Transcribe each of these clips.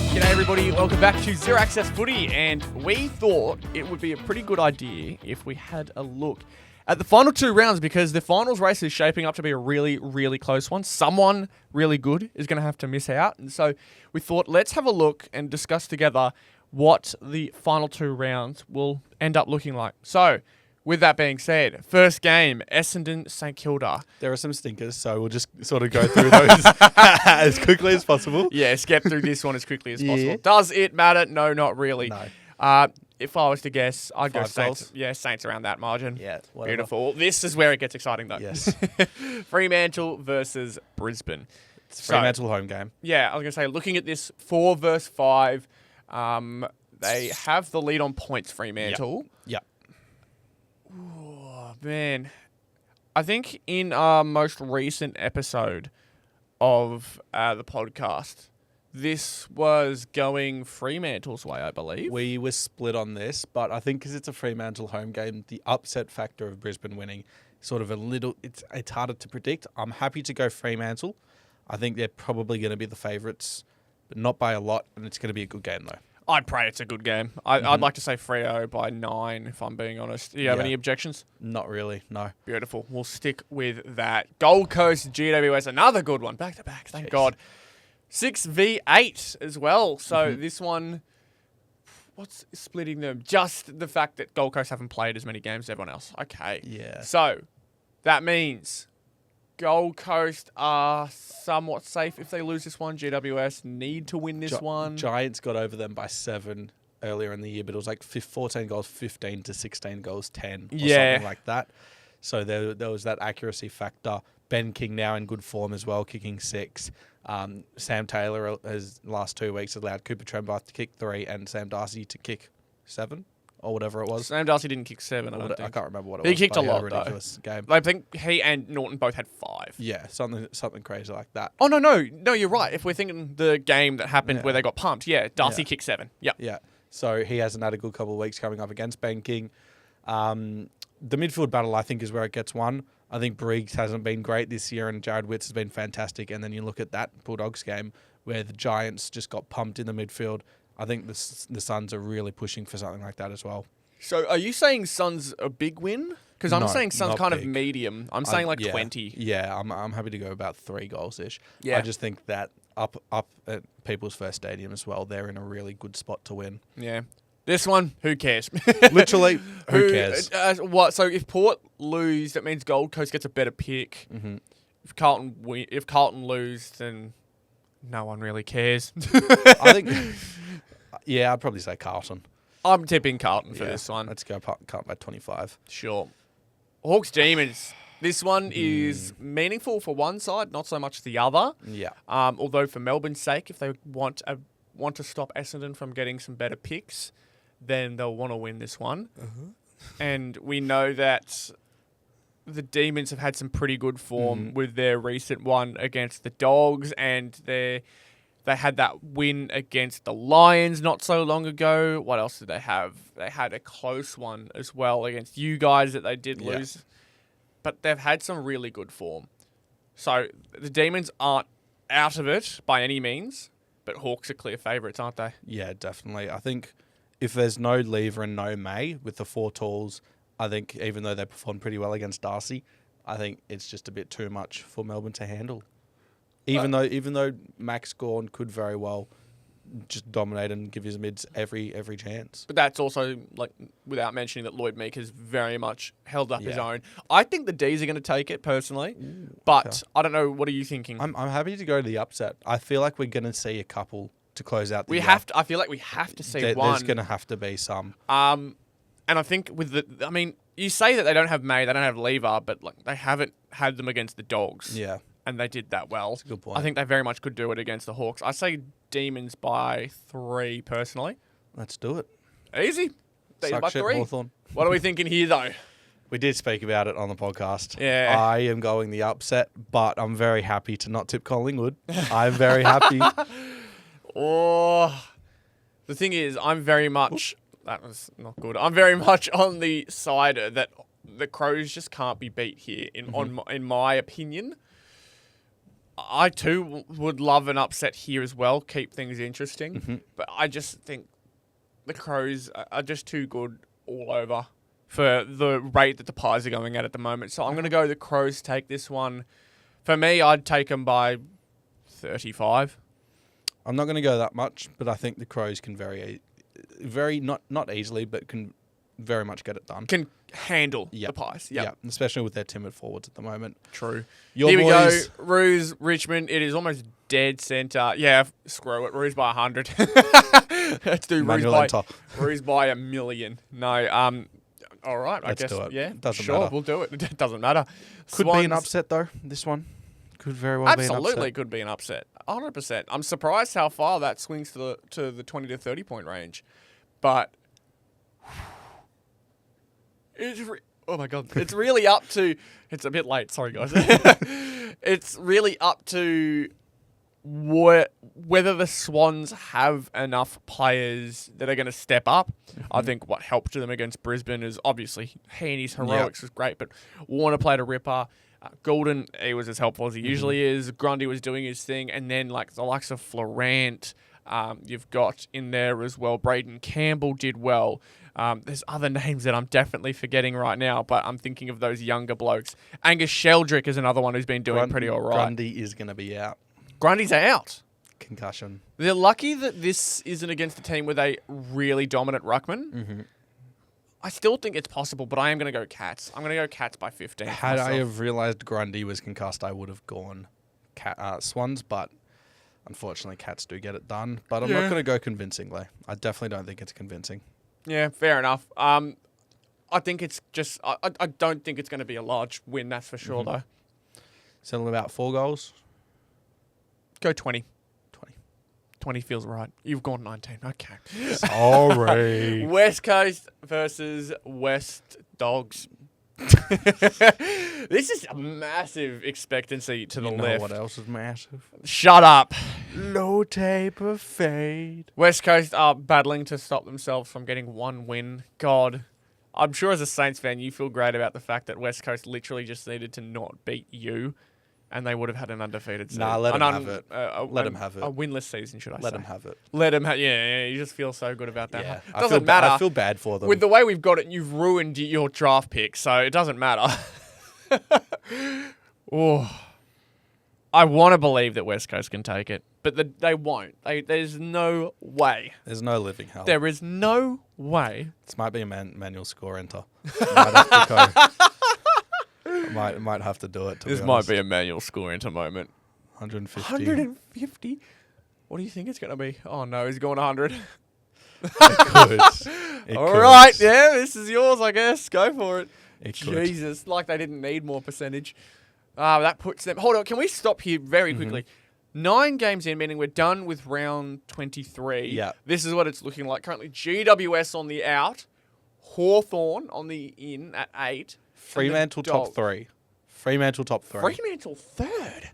G'day everybody, welcome back to Zero Access Footy, and we thought it would be a pretty good idea if we had a look at the final two rounds, because the finals race is shaping up to be a really, really close one. Someone really good is going to have to miss out, and so we thought let's have a look and discuss together what the final two rounds will end up looking like. So, with that being said, first game, Essendon St Kilda. There are some stinkers, so we'll just sort of go through those as quickly as possible. Yes, get through this one as quickly as possible. Yeah. Does it matter? No, not really. No. If I was to guess, I'd go 5 Saints. goals? Yeah, Saints around that margin. Yeah, whatever. Beautiful. This is where it gets exciting, though. Yes. Fremantle versus Brisbane. It's a Fremantle home game. Yeah, I was going to say, looking at this 4 versus 5, they have the lead on points, Fremantle. Yep. Oh, man. I think in our most recent episode of the podcast, this was going Fremantle's way, I believe. We were split on this, but I think because it's a Fremantle home game, the upset factor of Brisbane winning sort of it's harder to predict. I'm happy to go Fremantle. I think they're probably going to be the favourites, but not by a lot, and it's going to be a good game though. I'd pray it's a good game. I'd like to say Freo by 9, if I'm being honest. Do you have any objections? Not really, no. Beautiful. We'll stick with that. Gold Coast, GWS, another good one. Back to back, thank God. 6v8 as well. So this one, what's splitting them? Just the fact that Gold Coast haven't played as many games as everyone else. Okay. Yeah. So that means Gold Coast are somewhat safe if they lose this one. GWS need to win this one. Giants got over them by 7 earlier in the year, but it was like 14 goals, 15 to 16 goals, 10 or something like that. So there was that accuracy factor. Ben King now in good form as well, kicking 6. Sam Taylor has last 2 weeks allowed Cooper Trembath to kick 3 and Sam Darcy to kick 7. Or whatever it was. Sam Darcy didn't kick 7, I can't remember what it was. He kicked a lot, ridiculous game. I think he and Norton both had 5. Yeah, something crazy like that. Oh, no, you're right. If we're thinking the game that happened where they got pumped, Darcy kicked 7. Yep. Yeah, so he hasn't had a good couple of weeks coming up against Ben King. The midfield battle, I think, is where it gets won. I think Briggs hasn't been great this year and Jared Witts has been fantastic. And then you look at that Bulldogs game where the Giants just got pumped in the midfield. I think the Suns are really pushing for something like that as well. So are you saying Suns a big win? Because I'm saying Suns kind of big. medium. I'm saying 20. Yeah, I'm happy to go about 3 goals-ish. Yeah. I just think that up at People's First Stadium as well, they're in a really good spot to win. Yeah. This one, who cares? Literally, who cares? What? So if Port lose, that means Gold Coast gets a better pick. Mm-hmm. If Carlton lose, then no one really cares. I think, I'd probably say Carlton. I'm tipping Carlton for this one. Let's go Carlton by 25. Sure. Hawks Demons. This one is meaningful for one side, not so much the other. Yeah. Although for Melbourne's sake, if they want to stop Essendon from getting some better picks, then they'll want to win this one. And we know that the Demons have had some pretty good form with their recent one against the Dogs, and they had that win against the Lions not so long ago. What else did they have? They had a close one as well against you guys that they did lose. But they've had some really good form. So the Demons aren't out of it by any means, but Hawks are clear favourites, aren't they? Yeah, definitely. I think if there's no Lever and no May with the 4 tools, I think even though they performed pretty well against Darcy, I think it's just a bit too much for Melbourne to handle. Even though Max Gawn could very well just dominate and give his mids every chance. But that's also, like, without mentioning that Lloyd Meek has very much held up his own. I think the D's are going to take it, personally. But I don't know. What are you thinking? I'm happy to go to the upset. I feel like we're going to see a couple to close out the year. I feel like we have to see one. There's going to have to be some. And I think you say that they don't have May, they don't have Lever, but like they haven't had them against the Dogs. Yeah. And they did that well. That's a good point. I think they very much could do it against the Hawks. I say Demons by 3, personally. Let's do it. Easy. Demons by 3. Hawthorn. What are we thinking here, though? We did speak about it on the podcast. Yeah. I am going the upset, but I'm very happy to not tip Collingwood. I'm very happy. Oh, the thing is, I'm very much... That was not good. I'm very much on the side that the Crows just can't be beat here, in my opinion. I too would love an upset here as well, keep things interesting. Mm-hmm. But I just think the Crows are just too good all over for the rate that the Pies are going at the moment. So I'm going to go the Crows take this one. For me, I'd take them by 35. I'm not going to go that much, but I think the Crows can very not easily, but can very much get it done. Can handle the Pies. Yeah, especially with their timid forwards at the moment. True. Your Here we boys, go. Roos, Richmond. It is almost dead centre. Yeah, screw it. Roos by 100. Let's do Roos by 1 million. No, all right. Let's I guess. do it. Yeah, Doesn't sure, matter. we'll do it. It doesn't matter. Could be an upset, though, this one. Could very well be an upset. Absolutely could be an upset. 100%. I'm surprised how far that swings to the 20 to 30 point range. But oh my God. It's really up to... It's a bit late. Sorry, guys. It's really up to whether the Swans have enough players that are going to step up. Mm-hmm. I think what helped them against Brisbane is obviously Heaney's heroics was great, but Warner played a ripper. Golden, he was as helpful as he usually is. Grundy was doing his thing. And then like the likes of Florent, you've got in there as well. Braden Campbell did well. There's other names that I'm definitely forgetting right now, but I'm thinking of those younger blokes. Angus Sheldrick is another one who's been doing pretty all right. Grundy is going to be out. Grundy's out. Concussion. They're lucky that this isn't against a team with a really dominant ruckman. Mm-hmm. I still think it's possible, but I am going to go Cats. I'm going to go Cats by 15. Had I have realised Grundy was concussed, I would have gone Swans, but unfortunately Cats do get it done. But I'm not going to go convincingly. I definitely don't think it's convincing. Yeah, fair enough. I think it's just... I don't think it's going to be a large win, that's for sure, though. Settling about 4 goals? Go 20. 20 feels right. You've gone 19. Okay. Sorry. West Coast versus West Dogs. This is a massive expectancy to the left. What else is massive? Shut up. Low taper fade. West Coast are battling to stop themselves from getting one win. God, I'm sure as a Saints fan, you feel great about the fact that West Coast literally just needed to not beat you. And they would have had an undefeated season. Nah, let them have it. Let them have it. A winless season, should I say. Let them have it. Let them have Yeah, you just feel so good about that. Yeah. It doesn't matter. I feel bad for them. With the way we've got it, you've ruined your draft pick, so it doesn't matter. Oh, I want to believe that West Coast can take it, but they won't. There's no way. There's no living hell. There is no way. This might be a manual score enter. Might have to go. Might have to do it. This might be a manual score into moment. 150. 150? What do you think it's going to be? Oh, no, he's going 100. It All could. right, yeah, this is yours, I guess. Go for it. It could. Jesus, like they didn't need more percentage. That puts them... Hold on, can we stop here very quickly? 9 games in, meaning we're done with round 23. Yeah. This is what it's looking like. Currently, GWS on the out, Hawthorn on the in at 8. Fremantle top 3. Fremantle top 3. Fremantle third.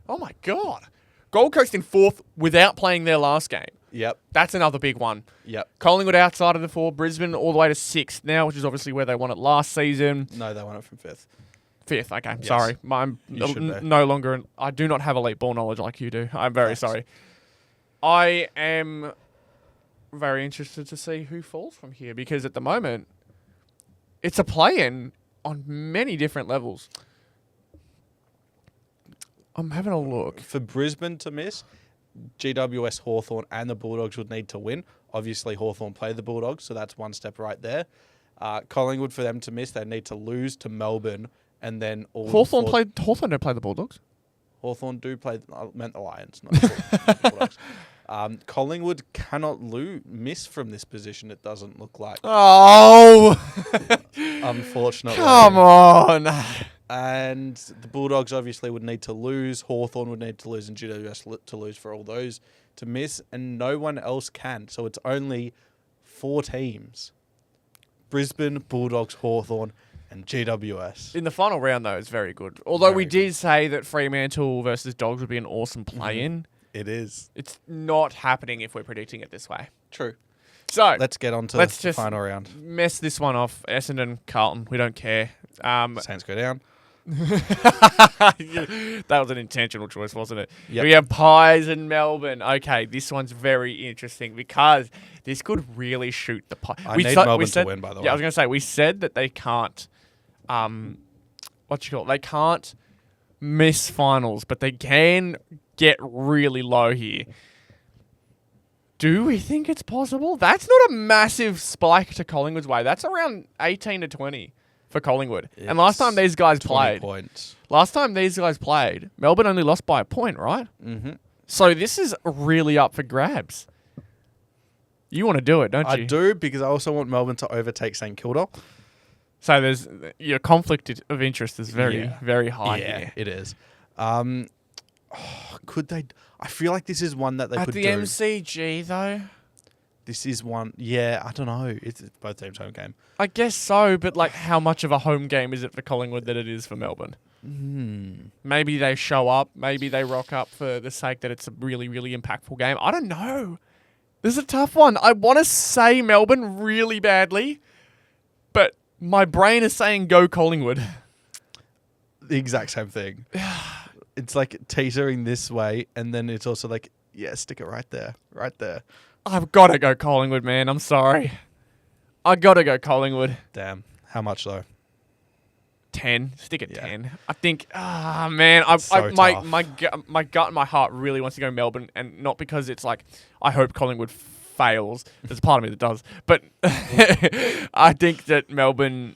Oh, my God. Gold Coast in 4th without playing their last game. Yep. That's another big one. Yep. Collingwood outside of the 4. Brisbane all the way to 6th now, which is obviously where they won it last season. No, they won it from 5th. 5th, okay. Yes. Sorry. I'm no longer... I do not have elite ball knowledge like you do. I'm very sorry. I am very interested to see who falls from here because at the moment, it's a play-in on many different levels. I'm having a look. For Brisbane to miss, GWS, Hawthorn and the Bulldogs would need to win. Obviously, Hawthorn play the Bulldogs, so that's one step right there. Collingwood, for them to miss, they need to lose to Melbourne and then all... Hawthorn don't play the Bulldogs? Hawthorn do play... I meant the Lions, not the Bulldogs. Collingwood cannot miss from this position, it doesn't look like. Oh! Unfortunately. Come on! And the Bulldogs obviously would need to lose. Hawthorn would need to lose and GWS to lose for all those to miss. And no one else can. So it's only 4 teams. Brisbane, Bulldogs, Hawthorn and GWS. In the final round, though, it's very good. Although we did say that Fremantle versus Dogs would be an awesome play-in. It is. It's not happening if we're predicting it this way. True. So let's get on to the final round. Mess this one off. Essendon, Carlton. We don't care. Saints go down. That was an intentional choice, wasn't it? Yep. We have Pies in Melbourne. Okay, this one's very interesting because this could really shoot the pie. I need Melbourne to win, by the way. Yeah, I was going to say, we said that they can't, they can't miss finals, but they can get really low here. Do we think it's possible? That's not a massive spike to Collingwood's way. That's around 18 to 20 for Collingwood. And last time these guys played, Melbourne only lost by a point, right? Mm-hmm. So this is really up for grabs. You want to do it, don't you? I do, because I also want Melbourne to overtake St Kilda. So there's your conflict of interest is very, very high here. It is. Could they? I feel like this is one that they could do. At the MCG, though? This is one... Yeah, I don't know. It's both teams' home game. I guess so, but like, how much of a home game is it for Collingwood that it is for Melbourne? Maybe they show up. Maybe they rock up for the sake that it's a really, really impactful game. I don't know. This is a tough one. I want to say Melbourne really badly, but my brain is saying go Collingwood. The exact same thing. It's like teetering this way, and then it's also like, yeah, stick it right there. Right there. I've got to go Collingwood, man. I'm sorry. I got to go Collingwood. Damn. How much, though? 10. Stick at 10. I think, man, my gut and my heart really wants to go Melbourne, and not because it's like, I hope Collingwood fails. There's a part of me that does. But I think that Melbourne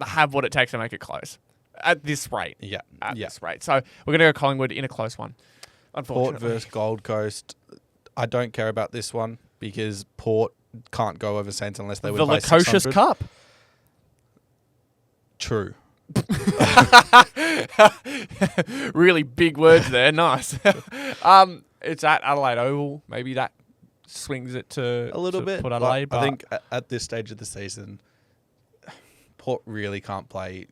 have what it takes to make it close. At this rate. Yeah. At this rate. So we're going to go Collingwood in a close one. Unfortunately. Port versus Gold Coast. I don't care about this one because Port can't go over Saints unless they would play 600. The Lukosius Cup. True. Really big words there. Nice. It's at Adelaide Oval. Maybe that swings it to a little bit. Port Adelaide. But I think at this stage of the season, Port really can't play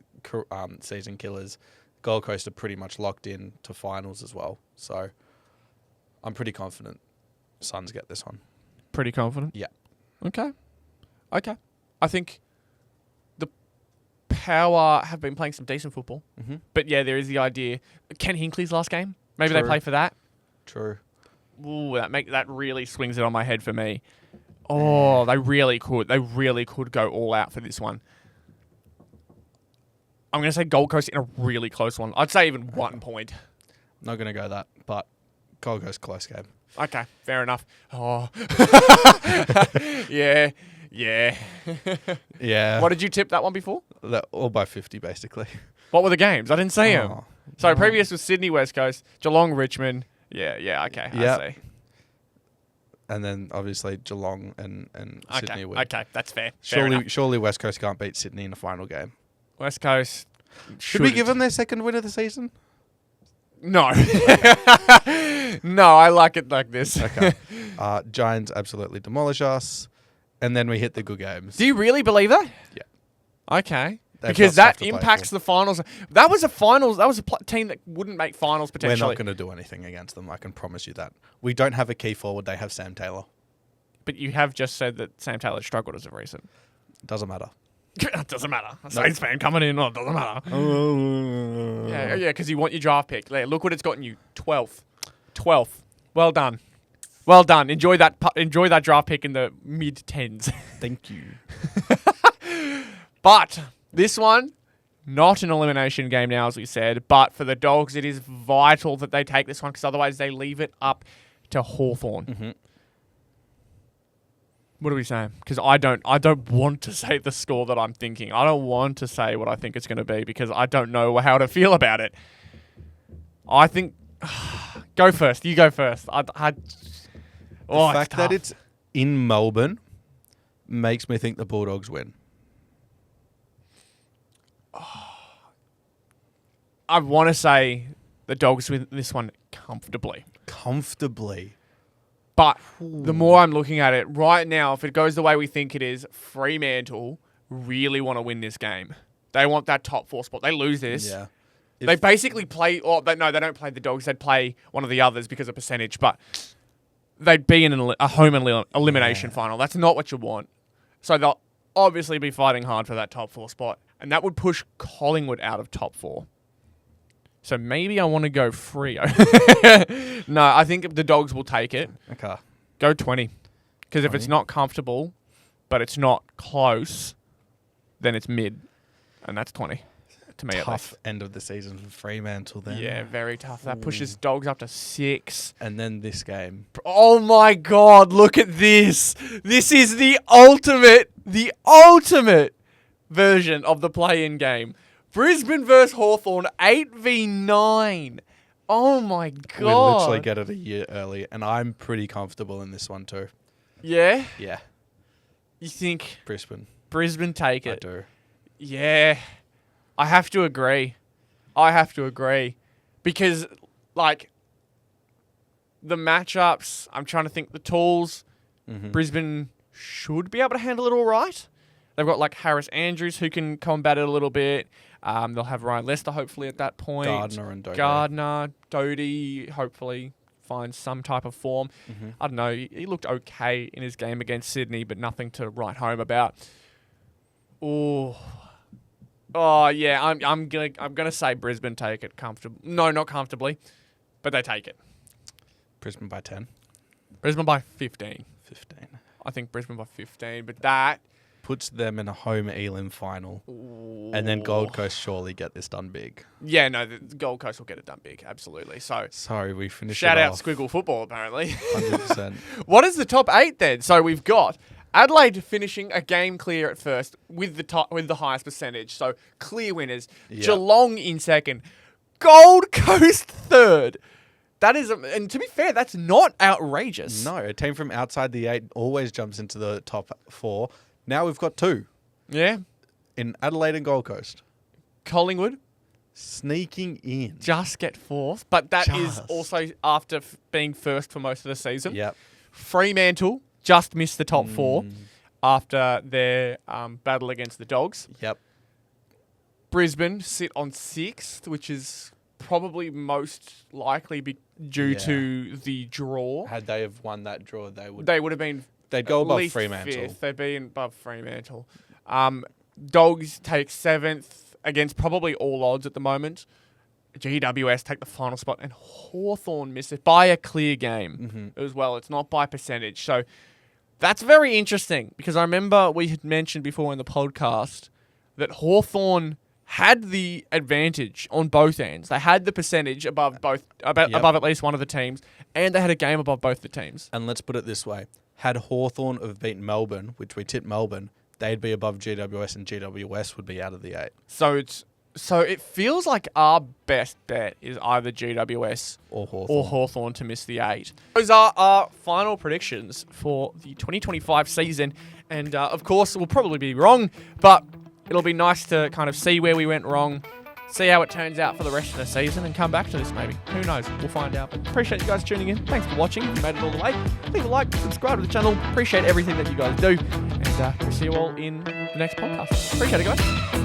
season killers. Gold Coast are pretty much locked in to finals as well. So I'm pretty confident Suns get this one. Pretty confident? Yeah. Okay. I think the Power have been playing some decent football. Mm-hmm. But yeah, there is the idea. Ken Hinckley's last game. Maybe True. they play for that. True. Ooh, that really swings it on my head for me. Oh, they really could. They really could go all out for this one. I'm going to say Gold Coast in a really close one. I'd say even 1 point. Not going to go that, but Gold Coast close game. Okay, fair enough. Oh. Yeah. Yeah. What did you tip that one before? All by 50, basically. What were the games? I didn't see them. Oh, So previous was Sydney West Coast, Geelong Richmond. Yeah, okay. Yep. I see. And then obviously Geelong and Sydney win. Okay, that's fair. Surely West Coast can't beat Sydney in a final game. West Coast. Should we give them their second win of the season? No. No, I like it like this. Okay. Giants absolutely demolish us. And then we hit the good games. Do you really believe that? Yeah. Okay. They've Because got stuff that to play impacts for. the finals. That was a finals. That was a team that wouldn't make finals potentially. We're not going to do anything against them. I can promise you that. We don't have a key forward. They have Sam Taylor. But you have just said that Sam Taylor struggled as of recent. Doesn't matter. It doesn't matter. A Saints fan coming in, it doesn't matter. Yeah, because you want your draft pick. Look what it's gotten you. 12th. Well done. Enjoy that draft pick in the mid-10s. Thank you. But this one, not an elimination game now, as we said. But for the Dogs, it is vital that they take this one because otherwise they leave it up to Hawthorn. Mm-hmm. What are we saying? Because I don't want to say the score that I'm thinking. I don't want to say what I think it's going to be because I don't know how to feel about it. I think... Go first. You go first. The fact that it's in Melbourne makes me think the Bulldogs win. I want to say the Dogs win this one comfortably. But the more I'm looking at it, right now, if it goes the way we think it is, Fremantle really want to win this game. They want that top 4 spot. They lose this. Yeah. They basically play... they don't play the Dogs. They'd play one of the others because of percentage, but they'd be in a home elimination final. That's not what you want. So they'll obviously be fighting hard for that top 4 spot. And that would push Collingwood out of top 4. So maybe I want to go Freo. No, I think the Dogs will take it. Okay. Go 20. Because if it's not comfortable, but it's not close, then it's mid. And that's 20. To me, at least. Tough end of the season for Fremantle then. Yeah, very tough. That pushes Dogs up to 6. And then this game. Oh my God, look at this. This is the ultimate version of the play-in game. Brisbane versus Hawthorn, 8v9. Oh my God. We literally get it a year early, and I'm pretty comfortable in this one too. Yeah? Yeah. You think Brisbane take I it? do. Yeah. I have to agree. Because, like, the matchups, I'm trying to think the tools, Brisbane should be able to handle it all right. They've got, like, Harris Andrews who can combat it a little bit. They'll have Ryan Lester, hopefully, at that point. Gardner, Doty, hopefully finds some type of form. I don't know. He looked okay in his game against Sydney, but nothing to write home about. Oh yeah. I'm gonna say Brisbane take it comfortably. No, not comfortably, but they take it. Brisbane by 10. Brisbane by 15. 15. I think Brisbane by 15, but that puts them in a home Elim final. And then Gold Coast surely get this done big. Yeah, no, the Gold Coast will get it done big, absolutely. So sorry, we finished. Shout out Squiggle Football, apparently. 100%. What is the top 8 then? So we've got Adelaide finishing a game clear at first with the highest percentage. So clear winners. Yep. Geelong in second. Gold Coast third. That is, and to be fair, that's not outrageous. No, a team from outside the 8 always jumps into the top 4. Now we've got 2. Yeah. In Adelaide and Gold Coast. Collingwood. Sneaking in. Just get 4th. But that is also after being first for most of the season. Yep. Fremantle just missed the top 4 after their battle against the Dogs. Yep. Brisbane sit on 6th, which is probably most likely due to the draw. Had they have won that draw, they would have been... They'd go above Fremantle. 5th. They'd be above Fremantle. Dogs take 7th against probably all odds at the moment. GWS take the final spot, and Hawthorn miss it by a clear game as well. It's not by percentage. So that's very interesting because I remember we had mentioned before in the podcast that Hawthorn had the advantage on both ends. They had the percentage above above at least one of the teams, and they had a game above both the teams. And let's put it this way. Had Hawthorn have beaten Melbourne, which we tipped Melbourne, they'd be above GWS and GWS would be out of the 8. So it feels like our best bet is either GWS or Hawthorn to miss the 8. Those are our final predictions for the 2025 season. And of course, we'll probably be wrong, but it'll be nice to kind of see where we went wrong, see how it turns out for the rest of the season, and come back to this maybe. Who knows? We'll find out. But appreciate you guys tuning in. Thanks for watching. If you made it all the way, leave a like, subscribe to the channel. Appreciate everything that you guys do. And we'll see you all in the next podcast. Appreciate it, guys.